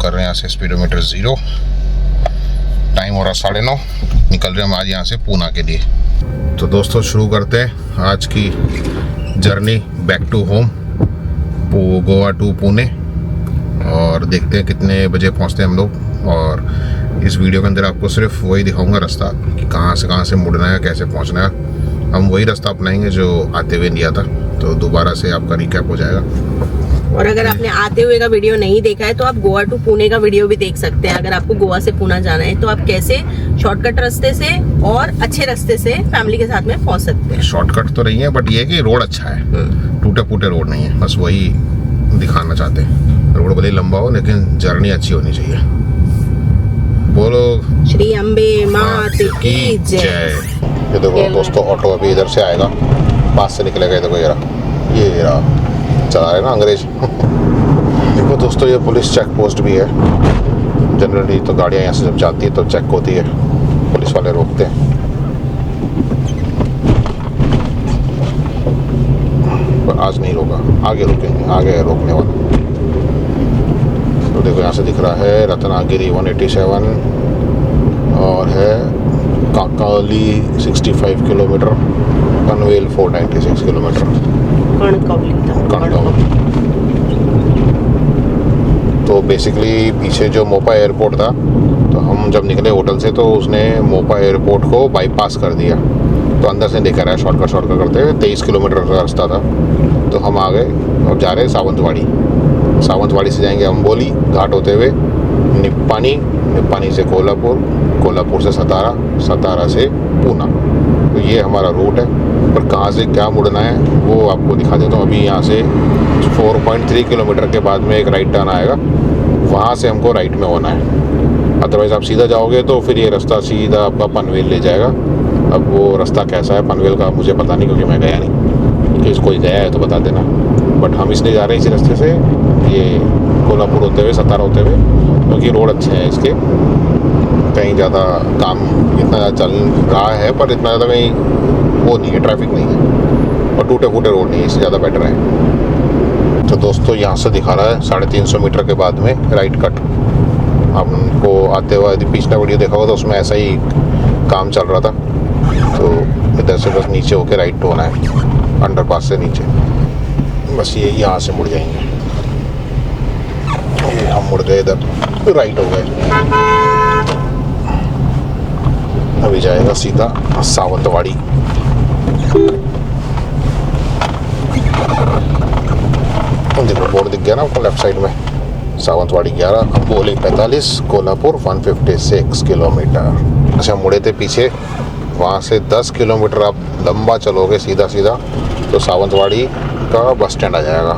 कर रहे हैं यहाँ से स्पीडोमीटर 0। टाइम हो रहा 9:30। निकल रहे हैं हम आज यहाँ से पूना के लिए। तो दोस्तों शुरू करते हैं आज की journey back to home, Goa to Pune, और देखते हैं कितने बजे पहुँचते हैं हम लोग। और इस वीडियो के अंदर आपको सिर्फ वही दिखाऊंगा रास्ता कि कहाँ से मुड़ना है, कैसे पहुँचना है। हम वही रास्ता अपनाएंगे जो आते हुए लिया था, तो दोबारा से आपका रिकैप हो जाएगा। और अगर आपने आते हुए का वीडियो नहीं देखा है तो आप गोवा टू पुणे का वीडियो भी देख सकते हैं। अगर आपको गोवा से पुणे जाना है तो आप कैसे शॉर्टकट रास्ते से और अच्छे रास्ते से फैमिली के साथ में पहुंच सकते हैं। शॉर्टकट तो नहीं है, बट ये है कि रोड अच्छा है, टूटे फूटे रोड नहीं है, बस वही दिखाना चाहते हैं। रोड भले लंबा हो लेकिन जर्नी अच्छी होनी चाहिए। बोलो श्री अम्बे मात की जय। ये देखो दोस्तों, ऑटो अभी इधर से आएगा, पास से निकलेगा। देखो ये रहा चला रहे ना अंग्रेज। देखो दोस्तों, ये पुलिस चेक पोस्ट भी है। जनरली तो गाड़ियाँ यहाँ से जब जाती है तो चेक होती है, पुलिस वाले रोकते हैं। पर आज नहीं रोका, आगे रुकेंगे, आगे है रोकने वाला। तो देखो यहाँ से दिख रहा है रत्नागिरी 187 और है काकाली 65 किलोमीटर, पनवेल 496 किलोमीटर। कणकवली। तो बेसिकली पीछे जो मोपा एयरपोर्ट था, तो हम जब निकले होटल से तो उसने मोपा एयरपोर्ट को बाईपास कर दिया। तो अंदर से दिखा रहा है शॉर्टकट करते हुए 23 किलोमीटर का रास्ता था। तो हम आ गए और जा रहे हैं सावंतवाड़ी से जाएंगे अम्बोली घाट होते हुए निप्पानी से कोल्हापुर से सतारा से पूना। तो ये हमारा रूट है। पर कहाँ से क्या मुड़ना है वो आपको दिखा देता हूँ। अभी यहाँ से 4.3 किलोमीटर के बाद में एक राइट टर्न आएगा, वहाँ से हमको राइट में होना है। अदरवाइज़ आप सीधा जाओगे तो फिर ये रास्ता सीधा आपका पनवेल ले जाएगा। अब वो रास्ता कैसा है पनवेल का मुझे पता नहीं, क्योंकि मैं गया नहीं। कि कोई गया है तो बता देना। बट हम इसलिए जा रहे हैं इसी रास्ते से, ये कोल्हापुर होते हुए सतारा होते हुए, क्योंकि रोड अच्छे हैं इसके। कहीं ज़्यादा काम इतना ज़्यादा चल रहा है, पर इतना ज़्यादा कहीं वो नहीं है, ट्रैफिक नहीं है, और टूटे फूटे रोड नहीं है, इससे ज़्यादा बेटर है। तो दोस्तों यहाँ से दिखा रहा है 350 मीटर के बाद में राइट कट। हमको आते हुए यदि पिछला वीडियो देखा होगा तो उसमें ऐसा ही काम चल रहा था। तो इधर से बस नीचे होके राइट होना है, अंडरपास से नीचे। बस ये यहाँ से मुड़ जाएंगे। ये हम मुड़ गए, इधर राइट हो गए। अभी जाएगा सीधा सावंतवाड़ी। देखो बोर्ड दिख गया ना आपको लेफ्ट साइड में, सावंतवाड़ी 11, अम्बोली 45, कोल्हापुर 156 किलोमीटर। अच्छा मुड़े थे पीछे, वहाँ से 10 किलोमीटर आप लंबा चलोगे सीधा तो सावंतवाड़ी का बस स्टैंड आ जाएगा।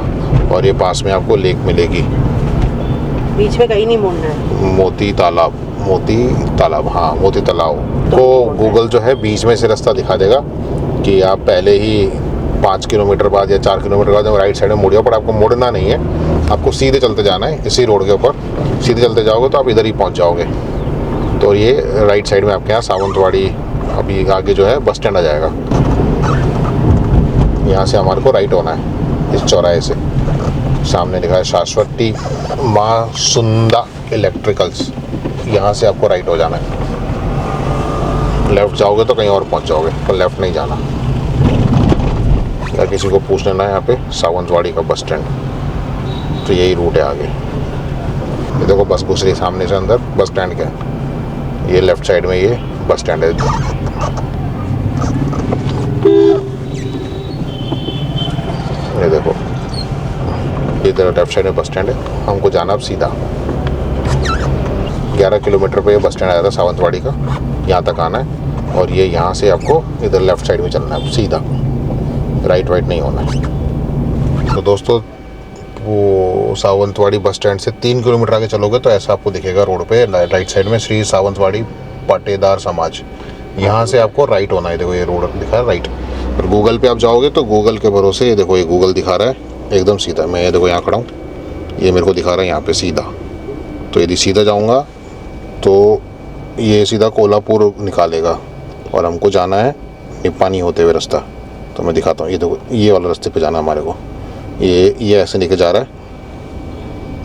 और ये पास में आपको लेक मिलेगी, बीच में कहीं नहीं मुड़ना है। मोती तालाब, हाँ मोती तालाब को गूगल जो है बीच में से रास्ता दिखा देगा कि आप पहले ही 5 किलोमीटर बाद या 4 किलोमीटर बाद राइट साइड में मुड़ जाओ। पर आपको मुड़ना नहीं है, आपको सीधे चलते जाना है। इसी रोड के ऊपर सीधे चलते जाओगे तो आप इधर ही पहुंच जाओगे। तो ये राइट साइड में आपके यहाँ सावंतवाड़ी, अभी आगे जो है बस स्टैंड आ जाएगा। यहाँ से हमारे को राइट होना है इस चौराहे से। सामने लिखा है शाश्वती माँ सुंदा इलेक्ट्रिकल्स, यहाँ से आपको राइट हो जाना है। लेफ़्ट जाओगे तो कहीं और पहुँच जाओगे, पर लेफ़्ट नहीं जाना। या किसी को पूछ लेना है यहाँ पे सावंतवाड़ी का बस स्टैंड, तो यही रूट है आगे। ये देखो बस घुस रही सामने से अंदर बस स्टैंड के। ये लेफ़्ट साइड में ये बस स्टैंड है। ये देखो इधर लेफ्ट साइड में बस स्टैंड है। हमको जाना अब सीधा 11 किलोमीटर पे ये बस स्टैंड आया था सावंतवाड़ी का, यहाँ तक आना है। और ये यहाँ से आपको इधर लेफ्ट साइड में चलना है सीधा, राइट नहीं होना है। तो दोस्तों वो सावंतवाड़ी बस स्टैंड से 3 किलोमीटर आगे चलोगे तो ऐसा आपको दिखेगा रोड पे राइट साइड में श्री सावंतवाड़ी पाटेदार समाज। यहाँ से आपको राइट होना है। देखो ये रोड दिखा है राइट। और गूगल पे आप जाओगे तो गूगल के भरोसे, ये देखो ये गूगल दिखा रहा है एकदम सीधा। मैं ये देखो यहाँ खड़ा हूँ, ये मेरे को दिखा रहा है यहाँ पे सीधा। तो यदि सीधा जाऊँगा तो ये सीधा कोल्हापुर निकालेगा और हमको जाना है निप्पानी होते हुए रास्ता। तो मैं दिखाता हूँ, ये देखो ये वाला रास्ते पे जाना है हमारे को। ये ऐसे लेके जा रहा है,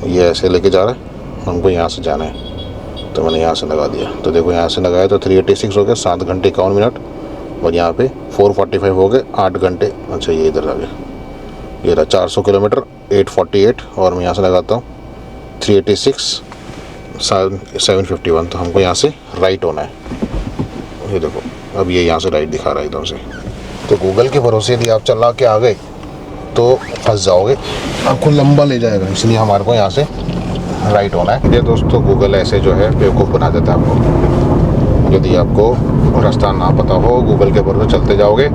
ये ऐसे लेके जा रहा है हमको यहाँ से जाना है, तो मैंने यहाँ से लगा दिया। तो देखो यहाँ से लगाया तो 386 हो गए, 7 घंटे 51 मिनट, और यहाँ पे 445 हो गए, 8 घंटे। अच्छा ये इधर आ गया, ये रहा 400 किलोमीटर 848, और मैं यहाँ से लगाता हूँ 386 751। तो हमको यहाँ से राइट होना है। ये देखो अब ये यहाँ से राइट दिखा रहा है एकदम से। तो गूगल के भरोसे यदि आप चला के आ गए तो फंस जाओगे, आपको लंबा ले जाएगा, इसलिए हमारे को यहाँ से राइट होना है। ये दोस्तों गूगल ऐसे जो है बेवकूफ़ बना देता है आपको। यदि आपको रास्ता ना पता हो, गूगल के भरोसे चलते जाओगे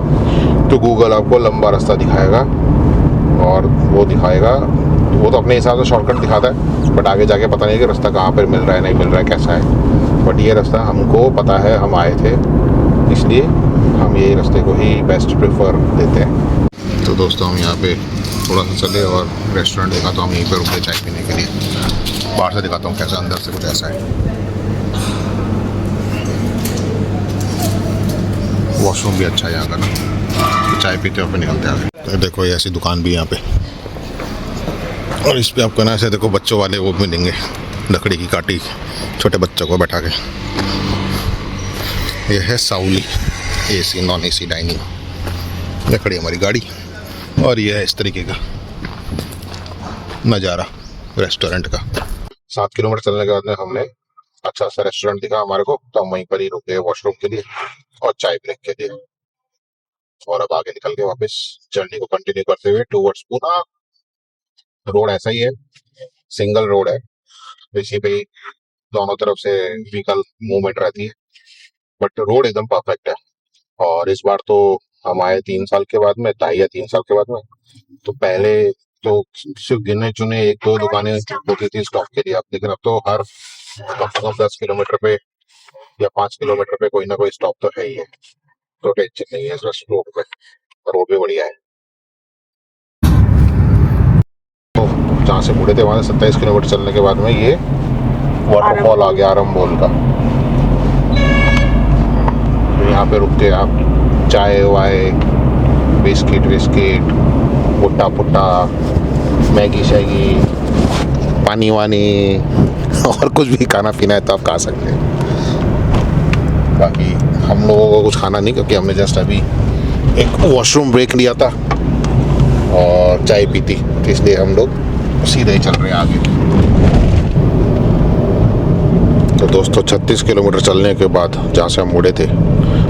तो गूगल आपको लंबा रास्ता दिखाएगा, और वो दिखाएगा, वो तो अपने हिसाब से शॉर्टकट दिखाता है, बट आगे जाके पता नहीं कि रास्ता कहाँ पर मिल रहा है, नहीं मिल रहा है, कैसा है। बट ये रास्ता हमको पता है, हम आए थे, इसलिए हम ये रास्ते को ही बेस्ट प्रेफर देते हैं। तो दोस्तों हम यहाँ पे थोड़ा सा चले और रेस्टोरेंट देखा, तो हम यहीं पे रुके चाय पीने के लिए। बाहर से दिखाता हूँ कैसा, अंदर से कुछ ऐसा है। वॉशरूम भी अच्छा है यहाँ का ना, तो चाय पीते हुए निकलते आगे। तो देखो ये ऐसी दुकान भी यहाँ पे, और इस पे आपको ना ऐसे देखो बच्चों वाले वो मिलेंगे, लकड़ी की काटी, छोटे बच्चों को बैठा के। ये है साउली AC नॉन AC डाइनिंग, ये खड़ी हमारी गाड़ी, और ये है इस तरीके का नज़ारा रेस्टोरेंट का। 7 किलोमीटर चलने के बाद में हमने अच्छा सा रेस्टोरेंट दिखा हमारे को, तो हम वहीं पर ही रुके वॉशरूम के लिए और चाय ब्रेक के लिए, और अब आगे निकल के वापस जर्नी को कंटिन्यू करते हुए टूवर्ड्स पूना। रोड ऐसा ही है, सिंगल रोड है, इसी पे दोनों तरफ से व्हीकल मूवमेंट रहती है, बट रोड एकदम परफेक्ट है। और इस बार तो हम आए 3 साल के बाद में, 2.5 या 3 साल के बाद में। तो पहले तो सिर्फ गिने चुने 1-2 दुकानें होती थी स्टॉप के लिए, अब लेकिन अब तो हर कम से कम 10 किलोमीटर पे या 5 किलोमीटर पे कोई ना कोई स्टॉप तो है ही है। तो टेंशन नहीं है इस रोड पे, रोड भी बढ़िया है। तो जहाँ से मुड़े थे वहाँ से 27 किलोमीटर चलने के बाद में ये वाटरफॉल आ गया आरंबोल का। यहाँ पे रुक के आप चाय वाय, बिस्किट भुट्टा पुट्टा, मैगी शैगी, पानी वानी और कुछ भी खाना पीना है तो आप खा सकते हैं। बाकी हम लोगों को कुछ खाना नहीं, क्योंकि हमने जस्ट अभी एक वॉशरूम ब्रेक लिया था और चाय पीती, तो इसलिए हम लोग सीधे ही चल रहे हैं आगे। तो दोस्तों 36 किलोमीटर चलने के बाद जहाँ से हम मुड़े थे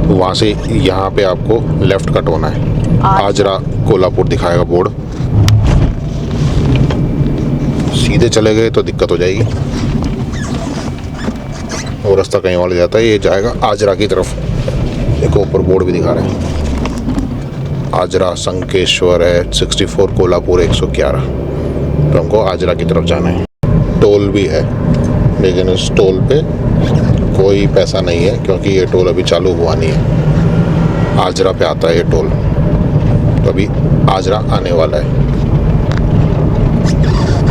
वहाँ से यहाँ पे आपको लेफ्ट कट होना है। आजरा कोल्हापुर दिखाएगा बोर्ड, सीधे चले गए तो दिक्कत हो जाएगी, वो रास्ता कहीं और ले जाता है, ये जाएगा आजरा की तरफ। देखो ऊपर बोर्ड भी दिखा रहे हैं, आजरा संकेश्वर है 64 कोल्हापुर 111। तो हमको आजरा की तरफ जाना है। टोल भी है, लेकिन इस टोल पे कोई पैसा नहीं है, क्योंकि ये टोल अभी चालू हुआ नहीं है। आजरा पे आता है ये टोल, तो अभी आजरा आने वाला है।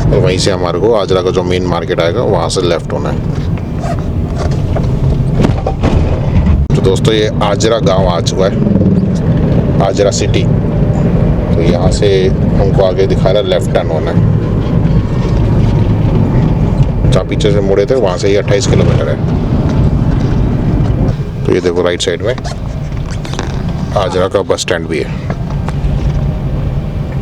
तो वहीं से हमारे को आजरा का जो मेन मार्केट आएगा वहाँ से लेफ्ट होना है। तो दोस्तों ये आजरा गांव आ चुका है, आजरा सिटी। तो यहाँ से हमको आगे दिखा रहा है लेफ्ट टर्न होना है। जहाँ पीछे से मुड़े थे वहाँ से ये 28 किलोमीटर है। तो ये देखो राइट साइड में आजरा का बस स्टैंड भी है,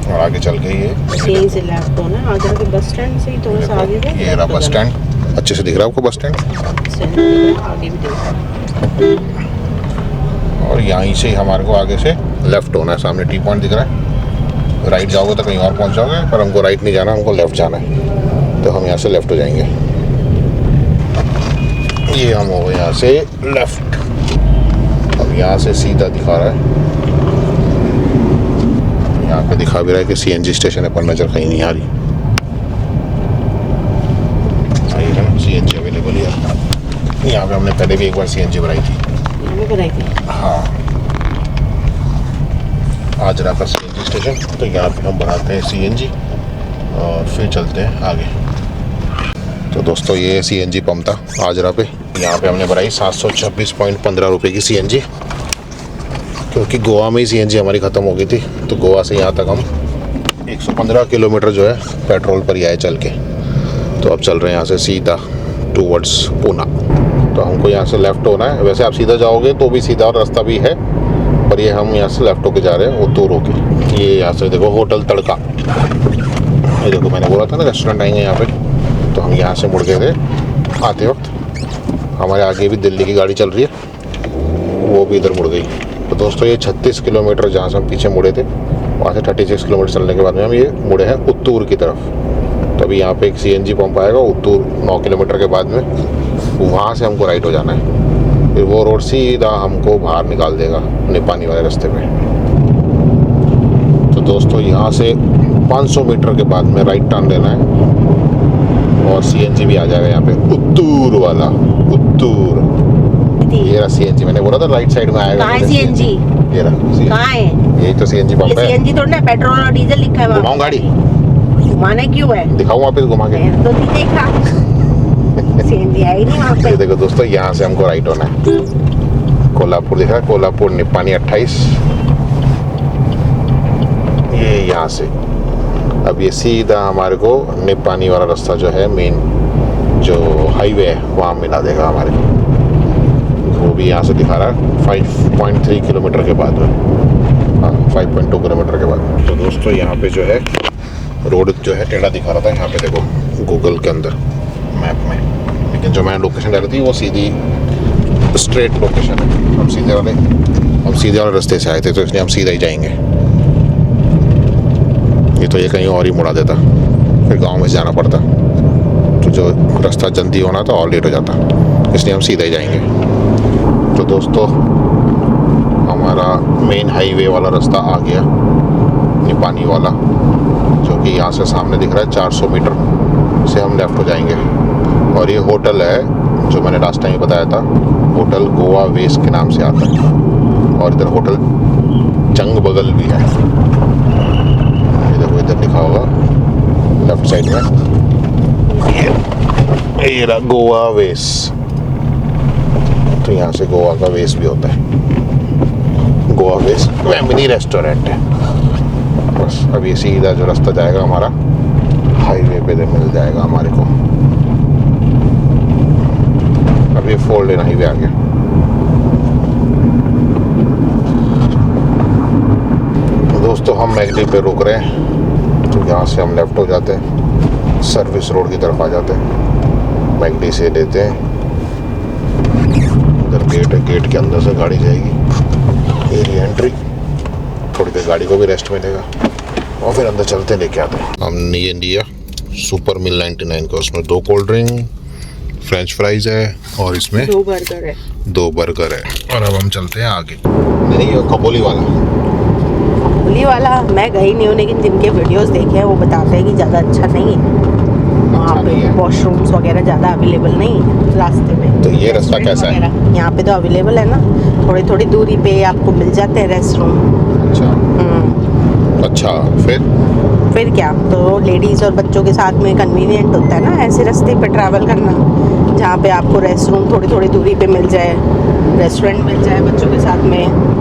और आगे चल के ये यहीं से लेफ्ट होना है, आजरा के बस स्टैंड से ही थोड़ा सा आगे है। ये रहा बस स्टैंड, अच्छे से दिख रहा है आपको बस स्टैंड, आगे भी दिख। और यहीं से हमारे को आगे से लेफ्ट होना है। सामने टी पॉइंट दिख रहा है, राइट जाओगे तो कहीं और पहुंच जाओगे, पर हमको राइट नहीं जाना, हमको लेफ्ट जाना है। तो हम यहाँ से लेफ्ट हो जाएंगे। ये हम हो गए यहाँ से लेफ्ट। अब यहाँ से सीधा दिखा रहा है, यहाँ पे दिखा भी रहा है कि CNG स्टेशन है, पर नज़र कहीं नहीं आ रही। सही है ना, CNG अवेलेबल है यहाँ पे। हमने पहले भी एक बार CNG भराई थी। हाँ, आजरा का CNG स्टेशन। तो यहाँ पे हम बनाते हैं CNG और फिर चलते हैं आगे। तो दोस्तों ये CNG पंप था आजरा पे, यहाँ पे हमने भराई 726.15 रुपये की CNG, क्योंकि गोवा में ही CNG हमारी ख़त्म हो गई थी। तो गोवा से यहाँ तक हम 115 किलोमीटर जो है पेट्रोल पर ही आए चल के। तो अब चल रहे हैं यहाँ से सीधा टूवर्ड्स पूना। तो हमको यहाँ से लेफ़्ट होना है। वैसे आप सीधा जाओगे तो भी सीधा रास्ता भी है, पर ये हम यहाँ से लेफ़्ट होके जा रहे हैं उत्तूर होके। ये यहाँ से देखो होटल तड़का, ये देखो मैंने बोला था ना रेस्टोरेंट आएंगे यहाँ पे, तो हम यहाँ से मुड़ गए थे आते वक्त। हमारे आगे भी दिल्ली की गाड़ी चल रही है, वो भी इधर मुड़ गई। तो दोस्तों ये 36 किलोमीटर जहाँ से हम पीछे मुड़े थे, वहाँ से 36 किलोमीटर चलने के बाद में हम ये मुड़े हैं उत्तूर की तरफ। तो अभी यहाँ पे एक CNG पंप आएगा उत्तूर 9 किलोमीटर के बाद में, वहाँ से हमको राइट हो जाना है। फिर वो रोड सीधा हमको बाहर निकाल देगा निपानी वाले रास्ते पे। तो दोस्तों यहाँ से 500 मीटर के बाद में राइट टर्न लेना है और CNG भी आ जाएगा यहाँ पे उत्तूर वाला। उत्तूर ये रहा CNG, मैंने बोला था राइट साइड में आएगा। कहाँ है CNG? ये रहा कहाँ है? यही तो CNG पंप है। CNG थोड़ा ना पेट्रोल और डीजल लिखा है। घुमाऊं गाड़ी? घुमाना क्यों है? दिखाऊं वापस घुमा के? तो नहीं देखा। CNG है ही नहीं वहाँ पे। ये देखो दोस्तों यहाँ से हमको राइट होना है। कोल्हापुर दिख रहा है, कोल्हापुर निपानी 28, ये यहाँ से अब ये सीधा हमारे को निपानी वाला रास्ता जो है मेन जो हाईवे है वहाँ मिला देगा हमारे को। वो भी यहाँ से दिखा रहा है 5.3 किलोमीटर के बाद में, हाँ 5.2 किलोमीटर के बाद। तो दोस्तों यहाँ पे जो है रोड जो है टेढ़ा दिखा रहा था यहाँ पे देखो गूगल के अंदर मैप में, लेकिन जो मैंने लोकेशन डाली थी वो सीधी स्ट्रेट लोकेशन है। हम सीधे वाले रास्ते से आए थे, तो इसलिए हम सीधा ही जाएंगे। ये तो ये कहीं और ही मुड़ा देता, फिर गांव में जाना पड़ता, तो जो रास्ता जल्दी होना था और लेट हो जाता, इसलिए हम सीधा ही जाएंगे। तो दोस्तों हमारा मेन हाईवे वाला रास्ता आ गया, निपानी वाला, जो कि यहाँ से सामने दिख रहा है। 400 मीटर से हम लेफ़्ट हो जाएंगे। और ये होटल है जो मैंने लास्ट टाइम बताया था, होटल गोवा वेस के नाम से आता है। और इधर होटल जंग बगल भी है, ये देखो इधर लिखा होगा लेफ्ट साइड में, ये रहा गोवा वेस। तो यहाँ से गोवा का वेस भी होता है, गोवा वेस फैमिली रेस्टोरेंट है। बस अब ये सीधा जो रास्ता जाएगा हमारा हाईवे पे मिल जाएगा हमारे को। अब ये 4 लेन हाईवे आ गया। तो दोस्तों हम मैगडी पे रुक रहे हैं, तो यहाँ से हम लेफ्ट हो जाते हैं, सर्विस रोड की तरफ आ जाते हैं। मैगडी से लेते हैं, उधर गेट है, गेट के अंदर से गाड़ी जाएगी, एरिया एंट्री, थोड़ी देर गाड़ी को भी रेस्ट मिलेगा और फिर अंदर चलते लेके आते हैं। हमने ये लिया सुपर मिल 99 का, उसमें 2 कोल्ड ड्रिंक, फ्रेंच फ्राइज है और इसमें 2 बर्गर है। 2 बर्गर है। और अब हम चलते हैं आगे। नहीं ये कबोली वाला, कबोली वाला मैं गई नहीं हूँ, लेकिन जिनके वीडियोस देखे हैं वो बताते हैं कि ज़्यादा अच्छा नहीं है वहाँ पे, वॉशरूम्स वगैरह ज़्यादा अवेलेबल नहीं है रास्ते में। तो ये रास्ता कैसा है? यहाँ पे तो अवेलेबल है ना, थोड़ी थोड़ी दूरी पे आपको मिल जाते हैं रेस्टोरेंट। अच्छा फिर क्या, तो लेडीज़ और बच्चों के साथ में कन्वीनियंट होता है ना ऐसे रास्ते पे ट्रैवल करना, जहाँ पे आपको रेस्टोरेंट थोड़ी थोड़ी दूरी पे मिल जाए, रेस्टोरेंट मिल जाए बच्चों के साथ में।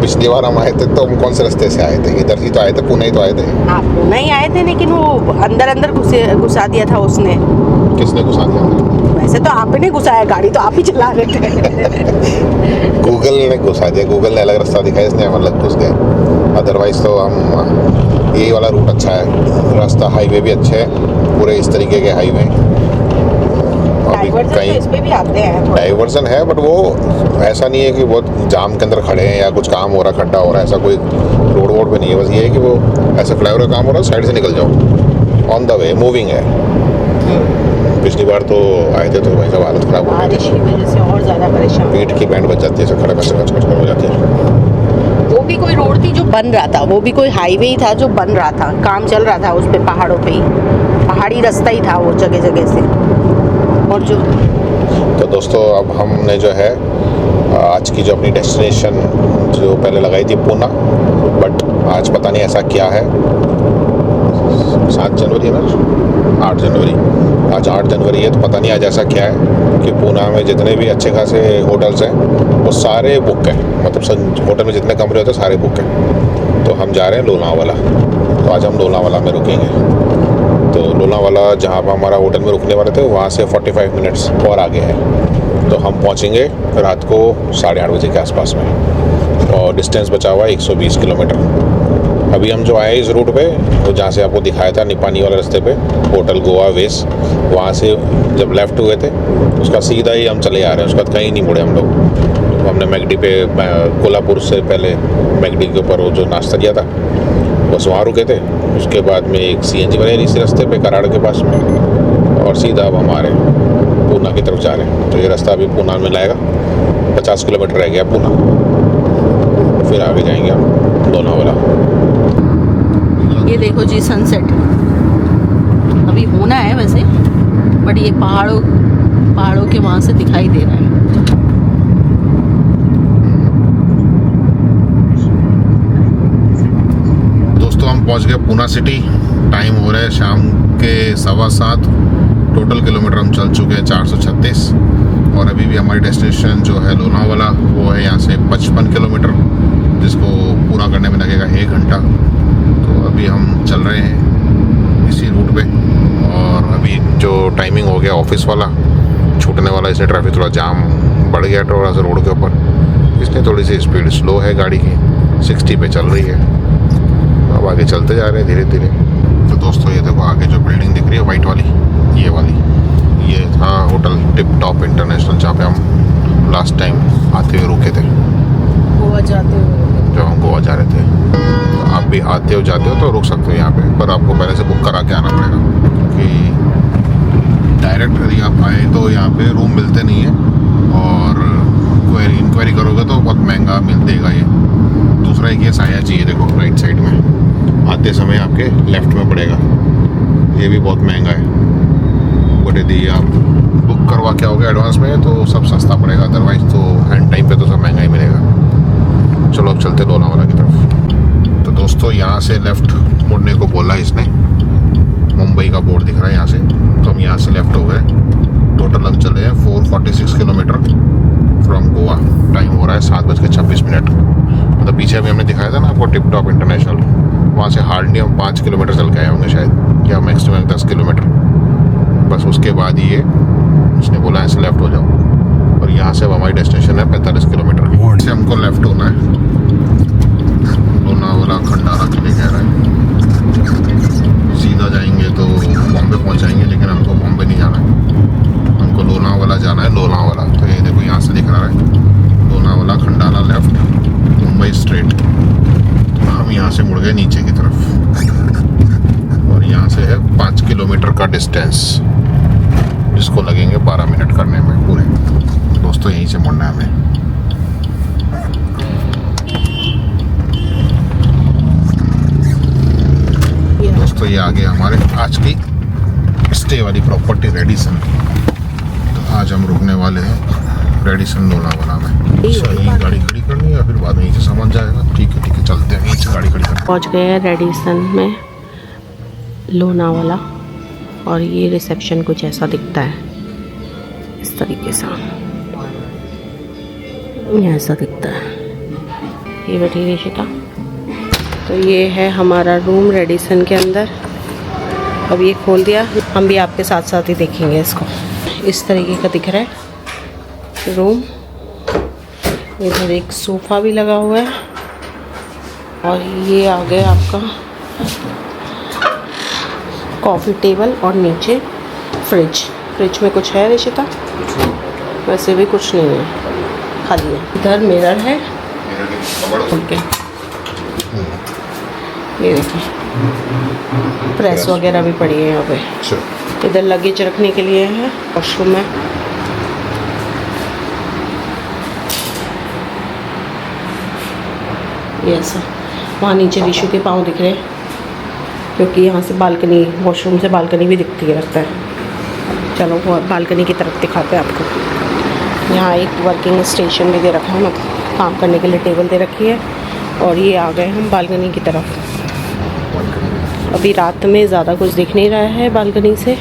पिछली बार हम आए थे तो हम कौन से रास्ते से आए थे? इधर ही तो आए थे, पुणे ही तो आए थे। आप पुणे ही आए थे, लेकिन वो अंदर घुसा दिया था उसने। किसने घुसा दिया? वैसे तो आपने घुसाया, गाड़ी तो आप ही चला रहे थे। गूगल ने घुसा दिया, गूगल ने अलग रास्ता दिखाया, इसने हम अलग घुस गए। अदरवाइज तो हम यही वाला रूट अच्छा है, रास्ता हाईवे भी अच्छे है, पूरे इस तरीके के हाईवे। डाइवर्जन तो इस पे भी आते हैं, डाइवर्जन है, बट वो ऐसा नहीं है कि बहुत जाम के अंदर खड़े हैं या कुछ काम हो रहा, खड्डा हो रहा है, ऐसा कोई रोड वोड पे नहीं है। बस ये है कि वो ऐसे फ्लाईओवर का काम हो रहा है, साइड से निकल जाओ, ऑन द वे मूविंग है। पिछली बार तो आए थे तो भाई साहब हालत खराब हो गई थी, वजह से और ज़्यादा परेशान, पीठ की बैंड बच जाती है, खड़े खच हो जाती है। वो भी कोई रोड थी जो बन रहा था, वो भी कोई हाईवे ही था जो बन रहा था, काम चल रहा था उस पे, पहाड़ों पे ही, पहाड़ी रास्ता ही था वो जगह जगह से। और जो तो दोस्तों अब हमने जो है आज की जो अपनी डेस्टिनेशन जो पहले लगाई थी पूना, बट आज पता नहीं ऐसा क्या है, 7 जनवरी है ना, 8 जनवरी, आज 8 जनवरी है, तो पता नहीं आज ऐसा क्या है कि पूना में जितने भी अच्छे खासे होटल्स हैं वो सारे बुक हैं, मतलब होटल में जितने कमरे होते हैं सारे बुक हैं। तो हम जा रहे हैं लोनावाला, तो आज हम लोनावाला में रुकेंगे। तो लोनावाला जहाँ पर हमारा होटल में रुकने वाले थे वहाँ से 45 मिनट्स और आगे है। तो हम पहुँचेंगे रात को 8:30 बजे के आसपास में, और डिस्टेंस बचा हुआ है 120 किलोमीटर। अभी हम जो आए इस रूट पे, वो जहाँ से आपको दिखाया था निपानी वाले रास्ते पे होटल गोवा वेस, वहाँ से जब लेफ़्ट हुए थे उसका सीधा ही हम चले आ रहे हैं, उसके बाद कहीं नहीं मुड़े हम लोग। तो हमने मैगडी पे कोल्हापुर से पहले मैगडी के ऊपर वो जो नाश्ता किया था बस वहाँ रुके थे। उसके बाद में एक CNG वाले इसी रास्ते पे कराड़ के पास में, और सीधा अब हम आ रहे हैं पूना की तरफ जा रहे हैं। तो ये रास्ता अभी पूना में लाएगा, 50 किलोमीटर रह गया पूना, फिर आगे जाएंगे हम लोनावाला। ये देखो जी सनसेट अभी होना है वैसे, बट ये पहाड़ों के वहाँ से दिखाई दे रहा है। दोस्तों हम पहुँच गए पूना सिटी। टाइम हो रहा है शाम के 7:15। टोटल किलोमीटर हम चल चुके हैं 436, और अभी भी हमारी डेस्टिनेशन जो है लोनावाला वो है यहाँ से 55 किलोमीटर, जिसको पूरा करने में लगेगा 1 घंटा। तो अभी हम चल रहे हैं इसी रूट पे, और अभी जो टाइमिंग हो गया ऑफिस वाला छूटने वाला, इसलिए ट्रैफिक थोड़ा जाम बढ़ गया थोड़ा सा रोड के ऊपर, इसलिए थोड़ी सी स्पीड स्लो है गाड़ी की, 60 पे चल रही है। अब आगे चलते जा रहे हैं धीरे धीरे। तो दोस्तों ये देखो आगे जो बिल्डिंग दिख रही है वाइट वाली, ये वाली, ये था होटल टिप टॉप इंटरनेशनल, जहाँ पे हम लास्ट टाइम आते हुए रुके थे गोवा जाते हुए। जब हम गोवा जा रहे थे। तो आप भी आते हो जाते हो तो रुक सकते हो यहाँ पे, पर आपको पहले से बुक करा के आना पड़ेगा, क्योंकि डायरेक्ट यदि आप आए तो यहाँ पे रूम मिलते नहीं है, और इंक्वायरी करोगे तो बहुत महंगा देगा ये। दूसरा एक ये साया चाहिए, देखो राइट साइड में आते समय आपके लेफ्ट में पड़ेगा, ये भी बहुत महंगा है। बट यदि आप बुक करवा के आओगे एडवांस में तो सब सस्ता पड़ेगा, अदरवाइज तो एंड टाइम पे तो सब महंगा ही मिलेगा। चलो अब चलते लोनावाला की तरफ। तो दोस्तों यहाँ से लेफ़्ट मुड़ने को बोला इसने, मुंबई का बोर्ड दिख रहा है यहाँ से, तो हम यहाँ से लेफ़्ट हो गए। टोटल हम चले हैं 446 किलोमीटर फ्रॉम गोवा। टाइम हो रहा है 7:26। मतलब पीछे अभी हमने दिखाया था ना आपको टिप टॉप इंटरनेशनल, वहाँ से हार्डली हम 5 किलोमीटर चल के आए होंगे शायद, या मैक्सिमम 10 किलोमीटर। बस उसके बाद ही ये उसने बोला ऐसे लेफ़्ट हो जाओ, और यहाँ से अब हमारी डेस्टिनेशन है 45 किलोमीटर की। से हमको लेफ़्ट होना है, लोनावाला खंडारा के लिए कह रहा है। सीधा जाएंगे तो बॉम्बे पहुँच जाएंगे, लेकिन हमको बॉम्बे नहीं जाना है, हमको लोनावाला जाना है। लोनावाला तो ये देखो यहाँ से दिख रहा है लोनावाला खंडारा लेफ़्ट, मुंबई स्ट्रेट। तो हम यहाँ से मुड़ गए नीचे की तरफ, और यहाँ से है 5 किलोमीटर का डिस्टेंस, जिसको लगेंगे 12 मिनट करने में पूरे। दोस्तों यहीं से मुड़ना है हमें। दोस्तों ये आगे हमारे आज की स्टे वाली प्रॉपर्टी रेडिसन। तो आज हम रुकने वाले हैं रेडिसन लोनावाला में। यहीं गाड़ी खड़ी करनी है या फिर बाद में यहीं से सामान जाएगा? ठीक है चलते हैं, यहीं से गाड़ी खड़ी करते। पहुंच गए हैं रेडिसन में लोनावाला, और ये रिसेप्शन कुछ ऐसा दिखता है, इस तरीके से ये ऐसा दिखता है। ये बैठी रिशिता। तो ये है हमारा रूम रेडिसन के अंदर। अब ये खोल दिया, हम भी आपके साथ साथ ही देखेंगे इसको। इस तरीके का दिख रहा है रूम। इधर एक सोफ़ा भी लगा हुआ है, और ये आ गया आपका कॉफ़ी टेबल, और नीचे फ्रिज में कुछ है रिशिता? वैसे भी कुछ नहीं है, खाली है। इधर मिरर है, ओके। ये देखिए प्रेस वगैरह भी पड़ी है यहाँ पे। इधर लगेज रखने के लिए है, वॉशरूम है। ये ऐसा, वहाँ नीचे रीशु के पाँव दिख रहे हैं, क्योंकि यहाँ से बालकनी, वॉशरूम से बालकनी भी दिखती है लगता है। चलो वो बालकनी की तरफ दिखाते हैं आपको। यहाँ एक वर्किंग स्टेशन भी दे रखा है, मतलब काम करने के लिए टेबल दे रखी है। और ये आ गए हम बालकनी की तरफ। अभी रात में ज़्यादा कुछ दिख नहीं रहा है बालकनी से,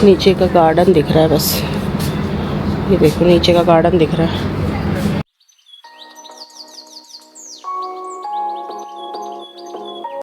नीचे का गार्डन दिख रहा है बस। ये देखो नीचे का गार्डन दिख रहा है।